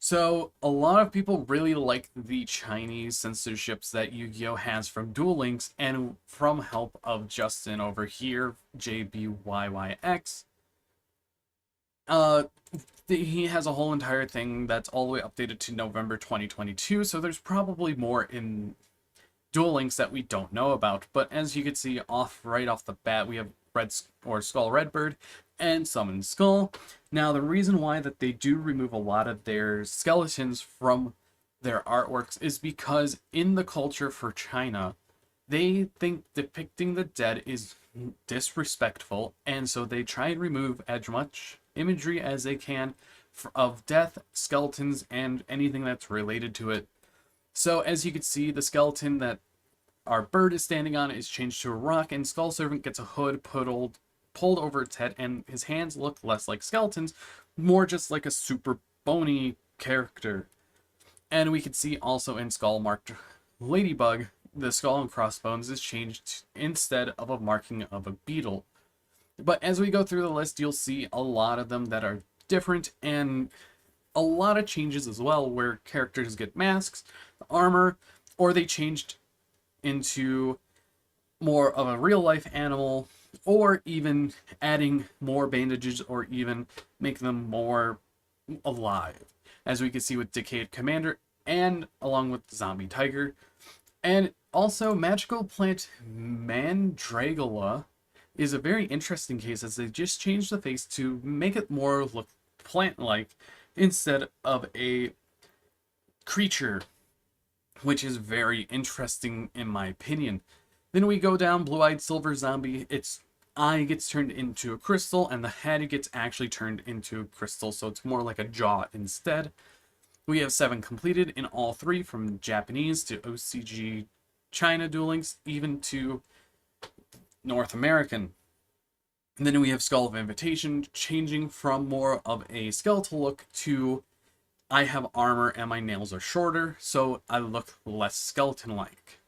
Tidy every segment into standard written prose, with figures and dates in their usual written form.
So, a lot of people really like the Chinese censorships that Yu-Gi-Oh! Has from Duel Links, and from help of Justin over here, JBYYX, uh, he has a whole entire thing that's all the way updated to November 2022, so there's probably more in Duel Links that we don't know about. But as you can see right off the bat, we have Skull Redbird and Summon Skull. Now the reason why that they do remove a lot of their skeletons from their artworks is because in the culture for China, they think depicting the dead is disrespectful, and so they try and remove as much imagery as they can of death, skeletons, and anything that's related to it. So as you can see, the skeleton that our bird is standing on is changed to a rock, and Skull Servant gets a hood pulled over its head, and his hands look less like skeletons, more just like a super bony character. And we can see also in Skull marked Ladybug, the skull and crossbones is changed instead of a marking of a beetle. But as we go through the list, you'll see a lot of them that are different, and a lot of changes as well, where characters get masks, armor, or they changed into more of a real life animal, or even adding more bandages, or even make them more alive, as we can see with Decayed Commander and along with Zombie Tiger. And also Magical Plant Mandragora is a very interesting case, as they just changed the face to make it more look plant-like instead of a creature, which is very interesting in my opinion. Then we go down Blue-Eyed Silver Zombie. Its eye gets turned into a crystal, and the head gets actually turned into a crystal, so it's more like a jaw instead. We have 7 completed in all 3, from Japanese to OCG China Duel Links, even to North American. And then we have Skull of Invitation, changing from more of a skeletal look to I have armor and my nails are shorter, so I look less skeleton-like.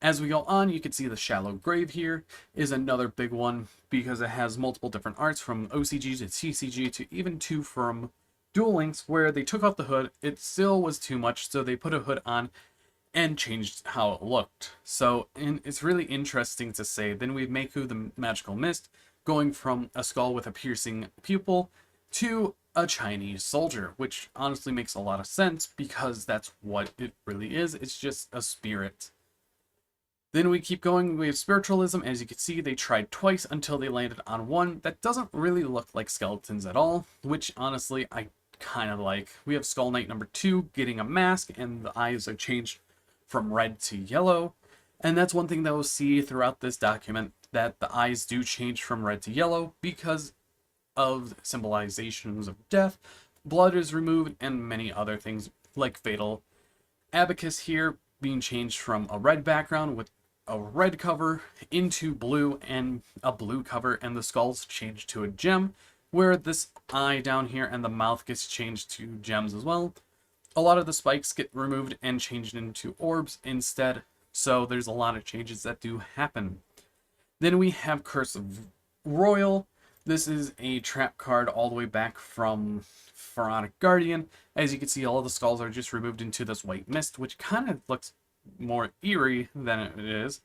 As we go on, you can see the Shallow Grave here is another big one, because it has multiple different arts from OCG to TCG to even 2 from Duel Links, where they took off the hood. It still was too much, so they put a hood on and changed how it looked. So it's really interesting to say. Then we have Meiku the Magical Mist, going from a skull with a piercing pupil to a Chinese soldier, which honestly makes a lot of sense, because that's what it really is. It's just a spirit. Then we keep going. We have Spiritualism. As you can see, they tried twice until they landed on one that doesn't really look like skeletons at all, which honestly I kind of like. We have Skull Knight number 2 getting a mask, and the eyes are changed from red to yellow. And that's one thing that we'll see throughout this document, that the eyes do change from red to yellow because of symbolizations of death. Blood is removed, and many other things like Fatal Abacus here being changed from a red background with a red cover into blue and a blue cover, and the skull's changed to a gem, where this eye down here and the mouth gets changed to gems as well. A lot of the spikes get removed and changed into orbs instead, so there's a lot of changes that do happen. Then we have Curse of Royal. This is a trap card all the way back from Pharaonic Guardian. As you can see, all of the skulls are just removed into this white mist, which kind of looks more eerie than it is.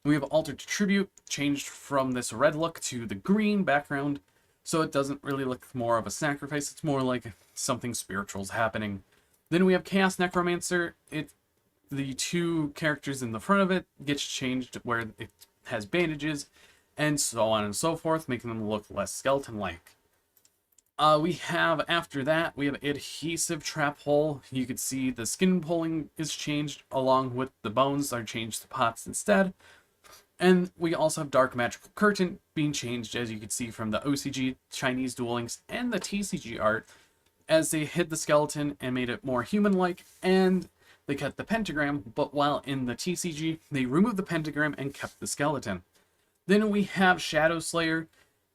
We have Altar to Tribute, changed from this red look to the green background, so it doesn't really look more of a sacrifice. It's more like something spiritual's happening. Then we have Chaos Necromancer. The 2 characters in the front of it gets changed where it has bandages, and so on and so forth, making them look less skeleton-like. We have, after that, we have Adhesive Trap Hole. You can see the skin pulling is changed, along with the bones are changed to pots instead. And we also have Dark Magical Curtain being changed, as you can see from the OCG Chinese Duel Links and the TCG art, as they hid the skeleton and made it more human-like, and they kept the pentagram, but while in the TCG, they removed the pentagram and kept the skeleton. Then we have Shadow Slayer.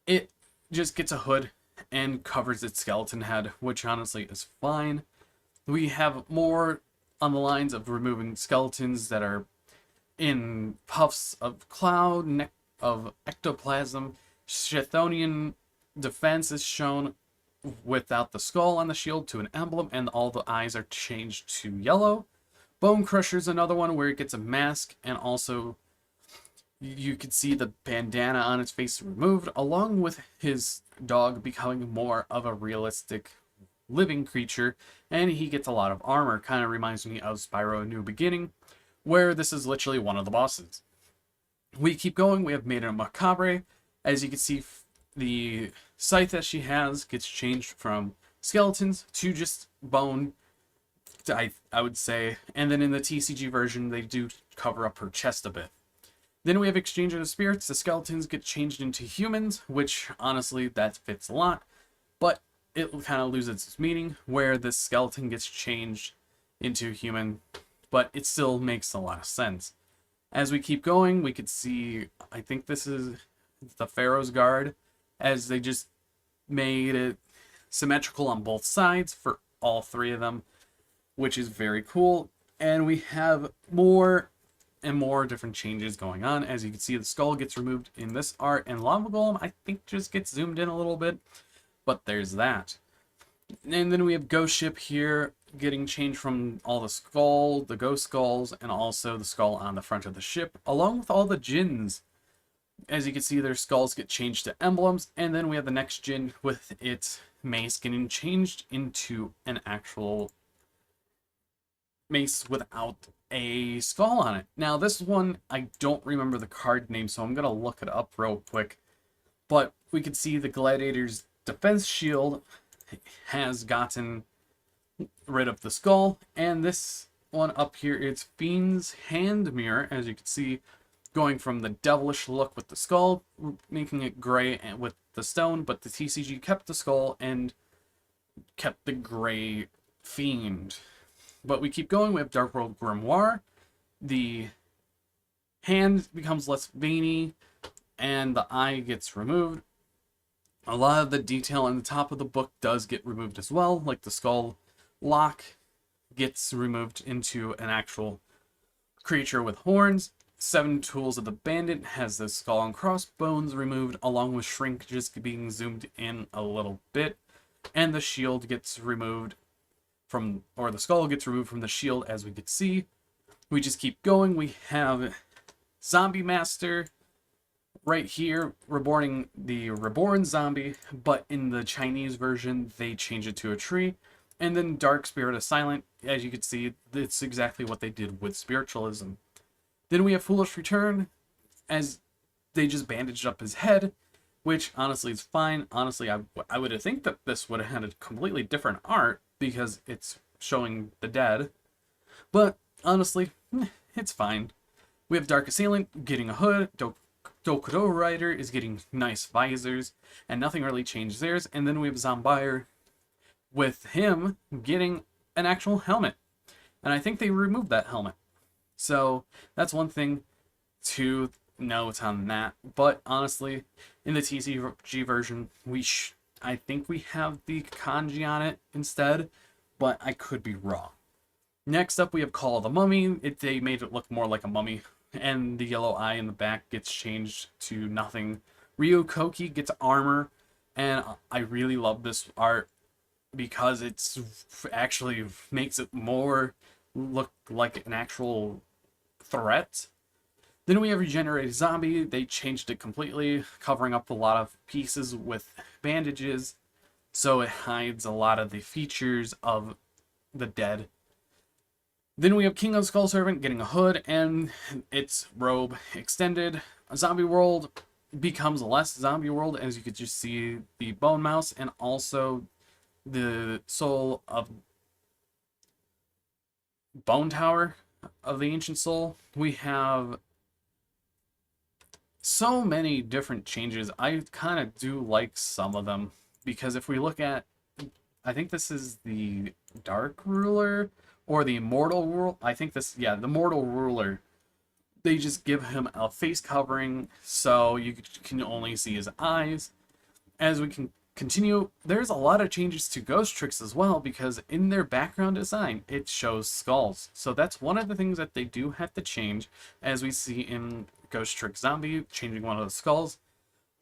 It just gets a hood and covers its skeleton head, which honestly is fine. We have more on the lines of removing skeletons that are in puffs of cloud, of ectoplasm. Chthonian defense is shown without the skull on the shield to an emblem, and all the eyes are changed to yellow. Bone Crusher's another one where it gets a mask, and also you can see the bandana on his face removed, along with his dog becoming more of a realistic living creature, and he gets a lot of armor. Kind of reminds me of Spyro New Beginning, where this is literally one of the bosses. We keep going. We have Maiden Macabre. As you can see, the scythe that she has gets changed from skeletons to just bone, I would say. And then in the TCG version, they do cover up her chest a bit. Then we have Exchange of the Spirits. The skeletons get changed into humans, which honestly, that fits a lot. But it kind of loses its meaning, where this skeleton gets changed into human, but it still makes a lot of sense. As we keep going, we could see, I think this is the Pharaoh's Guard, as they just made it symmetrical on both sides for all three of them, which is very cool. And we have more and more different changes going on. As you can see, the skull gets removed in this art, and Lava Golem, I think, just gets zoomed in a little bit, but there's that. And then we have Ghost Ship here getting changed from all the ghost skulls, and also the skull on the front of the ship, along with all the Djinns. As you can see, their skulls get changed to emblems, and then we have the next Djinn with its mace getting changed into an actual mace without a skull on it. Now, this one, I don't remember the card name, so I'm going to look it up real quick. But we can see the Gladiator's defense shield has gotten rid of the skull, and this one up here is Fiend's Hand Mirror, as you can see, going from the devilish look with the skull, making it gray and with the stone, but the TCG kept the skull and kept the gray fiend. But we keep going. We have Dark World Grimoire. The hand becomes less veiny, and the eye gets removed. A lot of the detail on the top of the book does get removed as well, like the skull lock gets removed into an actual creature with horns. Seven Tools of the Bandit has the skull and crossbones removed, along with Shrink just being zoomed in a little bit. And the shield gets removed from, or the skull gets removed from the shield, as we could see. We just keep going. We have Zombie Master right here, the reborn zombie, but in the Chinese version, they change it to a tree. And then Dark Spirit of Silent, as you can see, it's exactly what they did with spiritualism. Then we have Foolish Return, as they just bandaged up his head, which honestly is fine. Honestly, I would have think that this would have had a completely different art, because it's showing the dead. But honestly, it's fine. We have Dark Assailant getting a hood. Dokudo Rider is getting nice visors, and nothing really changed theirs. And then we have Zombire with him getting an actual helmet. And I think they removed that helmet. So that's one thing to note on that. But honestly, in the TCG version, I think we have the kanji on it instead, but I could be wrong. Next up, we have Call of the Mummy. They made it look more like a mummy, and the yellow eye in the back gets changed to nothing. Ryo Koki gets armor, and I really love this art because it's actually makes it more look like an actual threat. Then we have Regenerated Zombie. They changed it completely, covering up a lot of pieces with bandages, so it hides a lot of the features of the dead. Then we have King of Skull Servant getting a hood and its robe extended. A Zombie World becomes less Zombie World, as you could just see the Bone Mouse and also the Soul of Bone Tower of the Ancient Soul. We have so many different changes. I kind of do like some of them, because if we look at, I think this is the Dark Ruler or the Immortal Ruler. I think this, yeah, the Mortal Ruler. They just give him a face covering so you can only see his eyes. As we can continue, there's a lot of changes to Ghost Tricks as well, because in their background design, it shows skulls. So that's one of the things that they do have to change, as we see in Ghost Trick Zombie, changing one of the skulls.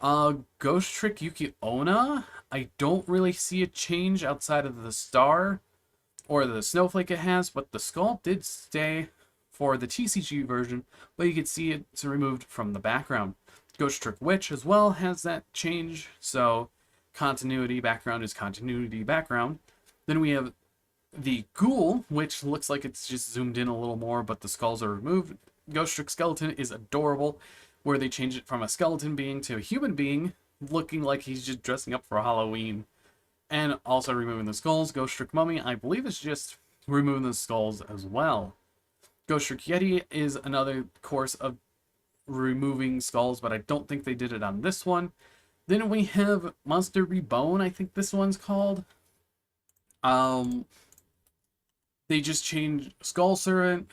Ghost Trick Yuki Onna, I don't really see a change outside of the star or the snowflake it has, but the skull did stay for the TCG version, but you can see it's removed from the background. Ghost Trick Witch as well has that change, so continuity background is continuity background. Then we have the Ghoul, which looks like it's just zoomed in a little more, but the skulls are removed. Ghost Trick Skeleton is adorable, where they change it from a skeleton being to a human being, looking like he's just dressing up for Halloween. And also removing the skulls. Ghost Trick Mummy, I believe, is just removing the skulls as well. Ghost Trick Yeti is another course of removing skulls, but I don't think they did it on this one. Then we have Monster Reborn, I think this one's called. They just changed Skull Servant,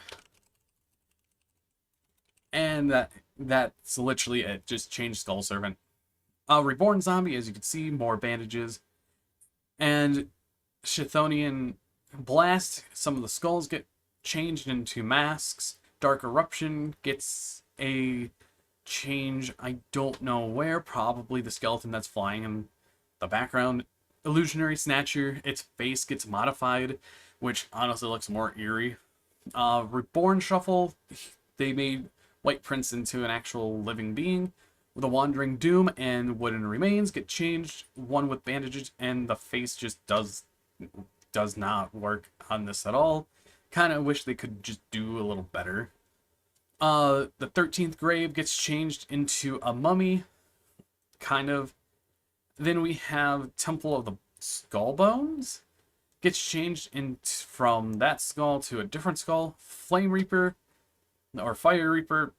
and that's literally it. Just changed Skull Servant. Reborn Zombie, as you can see, more bandages. And Chthonian Blast, some of the skulls get changed into masks. Dark Eruption gets a change. I don't know where. Probably the skeleton that's flying in the background. Illusionary Snatcher, its face gets modified, which honestly looks more eerie. Reborn Shuffle, they made White Prince into an actual living being. The Wandering Doom and Wooden Remains get changed, one with bandages, and the face just does not work on this at all. Kind of wish they could just do a little better. The 13th Grave gets changed into a mummy, kind of. Then we have Temple of the Skull Bones. Gets changed from that skull to a different skull. Flame Reaper, or Fire Reaper,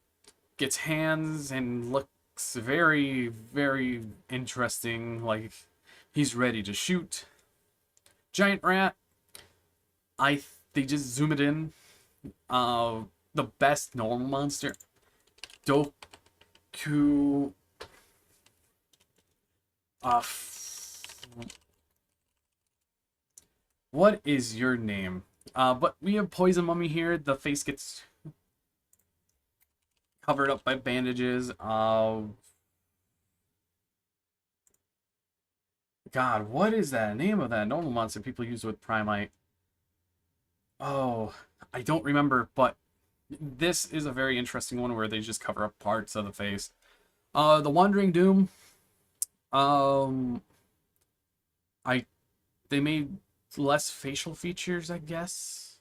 gets hands and looks very, very interesting, like he's ready to shoot. Giant Rat, they just zoom it in. The best normal monster, Doku. What is your name? But we have Poison Mummy here. The face gets covered up by bandages. God, what is that name of that normal monster people use with Primite? Oh, I don't remember, but this is a very interesting one where they just cover up parts of the face. The Wandering Doom. They made less facial features, I guess,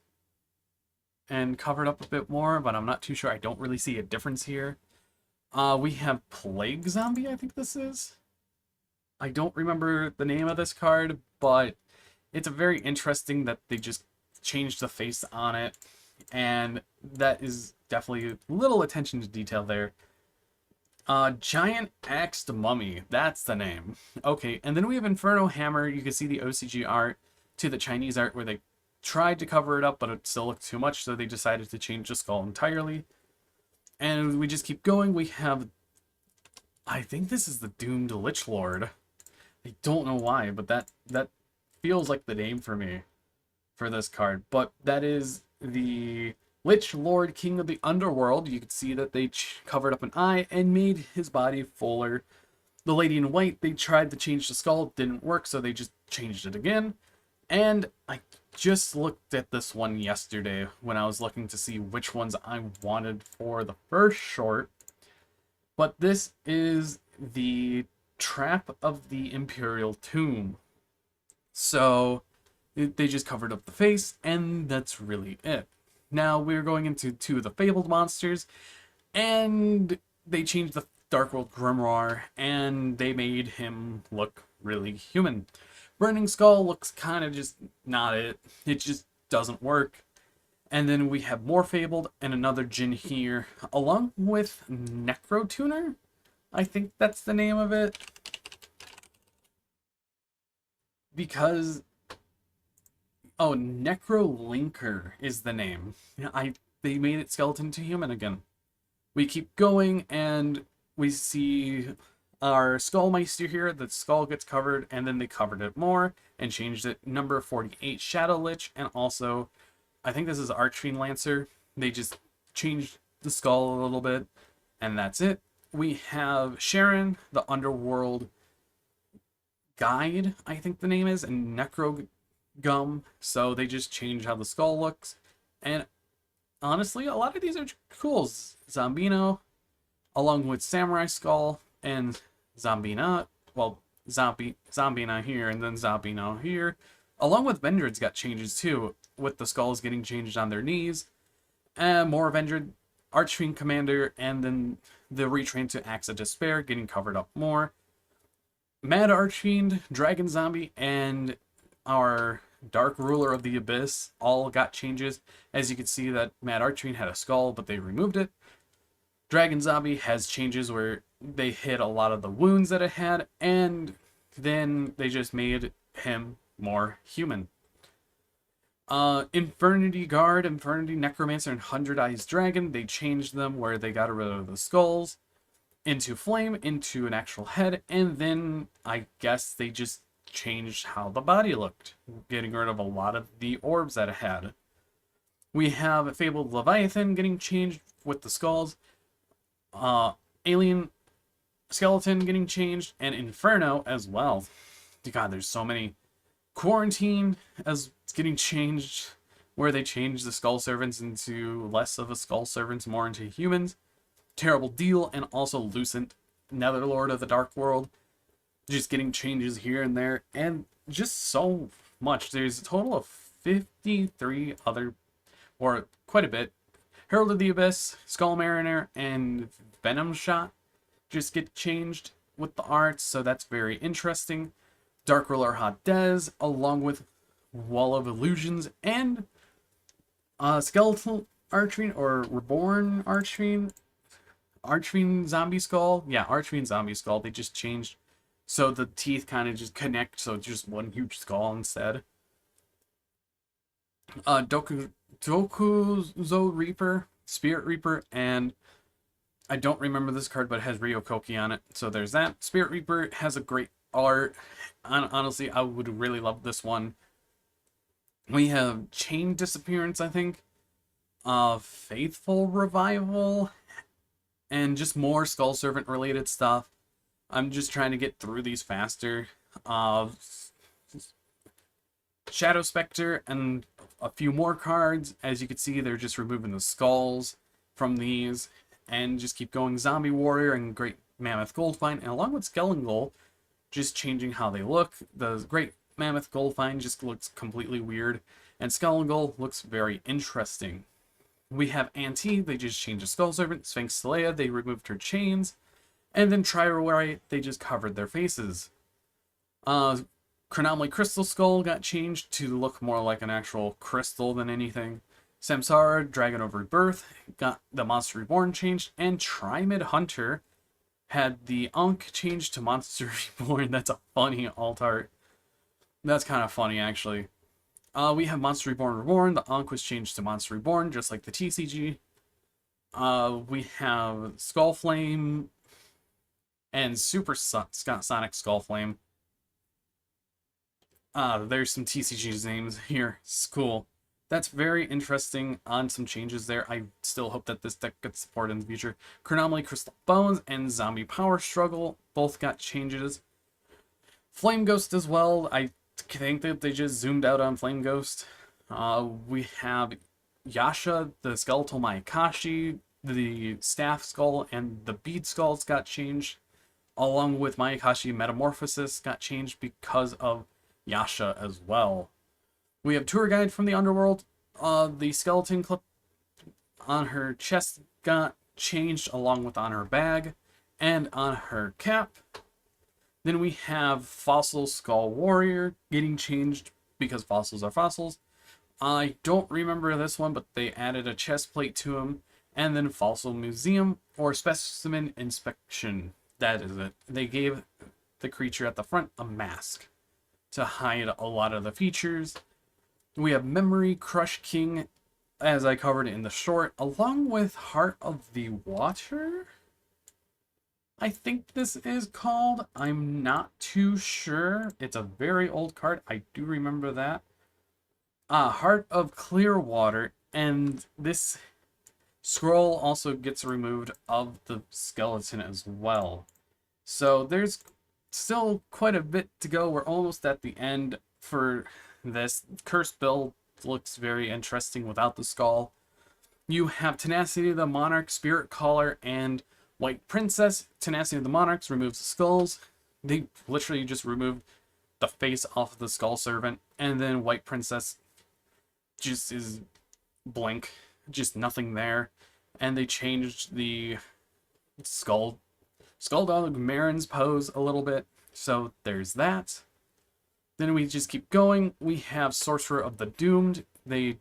and covered up a bit more, but I'm not too sure. I don't really see a difference here. We have Plague Zombie, I think this is. I don't remember the name of this card, but it's a very interesting that they just changed the face on it, and that is definitely a little attention to detail there. Giant Axed Mummy, that's the name. Okay, and then we have Inferno Hammer. You can see the OCG art to the Chinese art where they tried to cover it up, but it still looked too much, so they decided to change the skull entirely. And we just keep going. We have, I think this is the Doomed Lich Lord. I don't know why, but that feels like the name for me for this card. But that is the Lich Lord, King of the Underworld. You can see that they covered up an eye and made his body fuller. The Lady in White, they tried to change the skull, didn't work, so they just changed it again. And I just looked at this one yesterday when I was looking to see which ones I wanted for the first short. But this is the Trap of the Imperial Tomb. So they just covered up the face, and that's really it. Now we're going into two of the Fabled monsters, and they changed the Dark World Grimoire, and they made him look really human. Burning Skull looks kind of just not it. It just doesn't work. And then we have more Fabled and another Djinn here, along with Necrotuner. I think that's the name of it. Because, oh, Necrolinker is the name. They made it skeleton to human again. We keep going, and we see our Skullmeister here. The skull gets covered, and then they covered it more and changed it. Number 48, Shadow Lich, and also, I think this is Archfiend Lancer. They just changed the skull a little bit, and that's it. We have Sharon, the Underworld Guide, I think the name is, and Necro Gum. So they just change how the skull looks. And honestly, a lot of these are cool. Zombino, along with Samurai Skull and Zombina. Well, Zombina here and then Zombino here. Along with Vendred's got changes too, with the skulls getting changed on their knees. And more Vendred, Archfiend Commander, and then the retrain to Axe of Despair getting covered up more. Mad Archfiend, Dragon Zombie, and our Dark Ruler of the Abyss all got changes. As you can see that Mad Archfiend had a skull, but they removed it. Dragon Zombie has changes where they hid a lot of the wounds that it had, and then they just made him more human. Infernity Guard, Infernity Necromancer, and 100 Eyes Dragon, they changed them where they got rid of the skulls into flame, into an actual head, and then I guess they just changed how the body looked, getting rid of a lot of the orbs that it had. We have Fabled Leviathan getting changed with the skulls, Alien Skeleton getting changed, and Inferno as well. God, there's so many. Quarantine as it's getting changed, where they changed the Skull Servants into less of a Skull Servants, more into humans. Terrible Deal, and also Lucent, Netherlord of the Dark World, just getting changes here and there, and just so much. There's a total of 53 other, or quite a bit. Herald of the Abyss, Skull Mariner, and Venom Shot just get changed with the art, so that's very interesting. Dark Ruler Hadez, along with Wall of Illusions, and Skeletal Archfiend, or Reborn Archfiend, Archfiend Zombie Skull. Yeah, Archfiend Zombie Skull. They just changed so the teeth kind of just connect, so it's just one huge skull instead. Dokuzo Reaper, Spirit Reaper, and I don't remember this card, but it has Ryokoki on it, so there's that. Spirit Reaper has a great art. Honestly, I would really love this one. We have Chain Disappearance, I think. Faithful Revival. And just more Skull Servant related stuff. I'm just trying to get through these faster. Shadow Spectre and a few more cards. As you can see, they're just removing the skulls from these. And just keep going. Zombie Warrior and Great Mammoth Goldfind. And along with Skeletal, just changing how they look. The Great Mammoth Goldfind just looks completely weird, and Skeletal looks very interesting. We have Auntie, they just changed the Skull Servant. Sphinx Leia, they removed her chains, and then Triwari, they just covered their faces. Chronomaly Crystal Skull got changed to look more like an actual crystal than anything. Samsara, Dragon of Rebirth, got the Monster Reborn changed, and Trimid Hunter had the Ankh changed to Monster Reborn. That's a funny alt art. That's kind of funny, actually. We have Monster Reborn. The Ankh was changed to Monster Reborn, just like the TCG. We have Skull Flame and Super Sonic Skull Flame. There's some TCG's names here. It's cool. That's very interesting on some changes there. I still hope that this deck gets support in the future. Chronomaly Crystal Bones and Zombie Power Struggle both got changes. Flame Ghost as well. I think that they just zoomed out on Flame Ghost. We have Yasha, the Skeletal Mayakashi, the Staff Skull, and the Bead Skulls got changed. Along with Mayakashi Metamorphosis got changed because of Yasha as well. We have Tour Guide from the Underworld. The skeleton clip on her chest got changed along with on her bag and on her cap. Then we have Fossil Skull Warrior getting changed because fossils are fossils. I don't remember this one, but they added a chest plate to him. And then Fossil Museum or Specimen Inspection. That is it. They gave the creature at the front a mask to hide a lot of the features. We have Memory Crush King, as I covered in the short, along with Heart of the Water. I think this is called. I'm not too sure. It's a very old card. I do remember that. Heart of Clearwater, and this Scroll also gets removed of the skeleton as well. So there's still quite a bit to go. We're almost at the end for this. Cursed build looks very interesting without the skull. You have Tenacity of the Monarch, Spirit Caller, and White Princess. Tenacity of the Monarchs removes the skulls. They literally just removed the face off of the Skull Servant. And then White Princess just is blank. Just nothing there. And they changed the Skulldog Marin's pose a little bit. So there's that. Then we just keep going. We have Sorcerer of the Doomed. They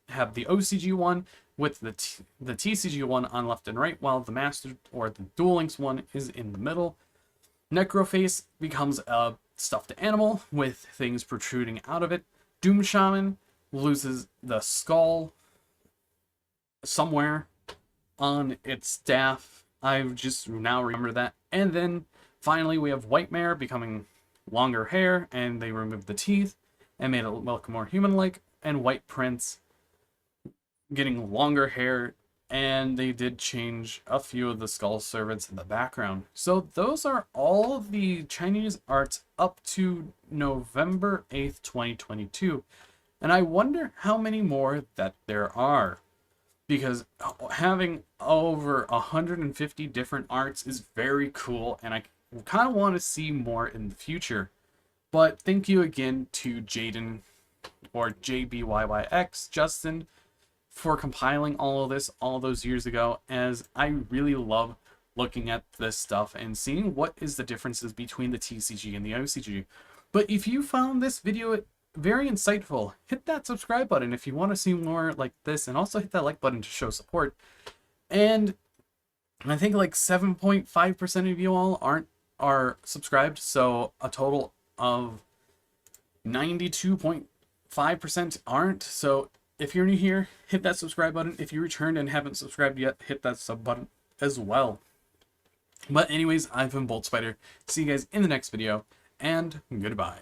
have the OCG one with the TCG one on left and right, while the Master or the Duel Links one is in the middle. Necroface becomes a stuffed animal with things protruding out of it. Doom Shaman loses the skull somewhere on its staff. I just now remember that. And then finally we have White Mare becoming longer hair, and they removed the teeth and made it look more human-like. And White Prince getting longer hair, and they did change a few of the Skull Servants in the background. So those are all of the Chinese arts up to November 8th, 2022. And I wonder how many more that there are, because having over 150 different arts is very cool, and I kind of want to see more in the future. But thank you again to Jaden, or JBYYX, Justin, for compiling all of this all those years ago, as I really love looking at this stuff and seeing what is the differences between the TCG and the OCG. But if you found this video very insightful, hit that subscribe button if you want to see more like this, and also hit that like button to show support. And I think like 7.5% of you all are subscribed, so a total of 92.5% aren't. So if you're new here, hit that subscribe button. If you returned and haven't subscribed yet, hit that sub button as well. But anyways, I've been BoltSpider. See you guys in the next video, and goodbye.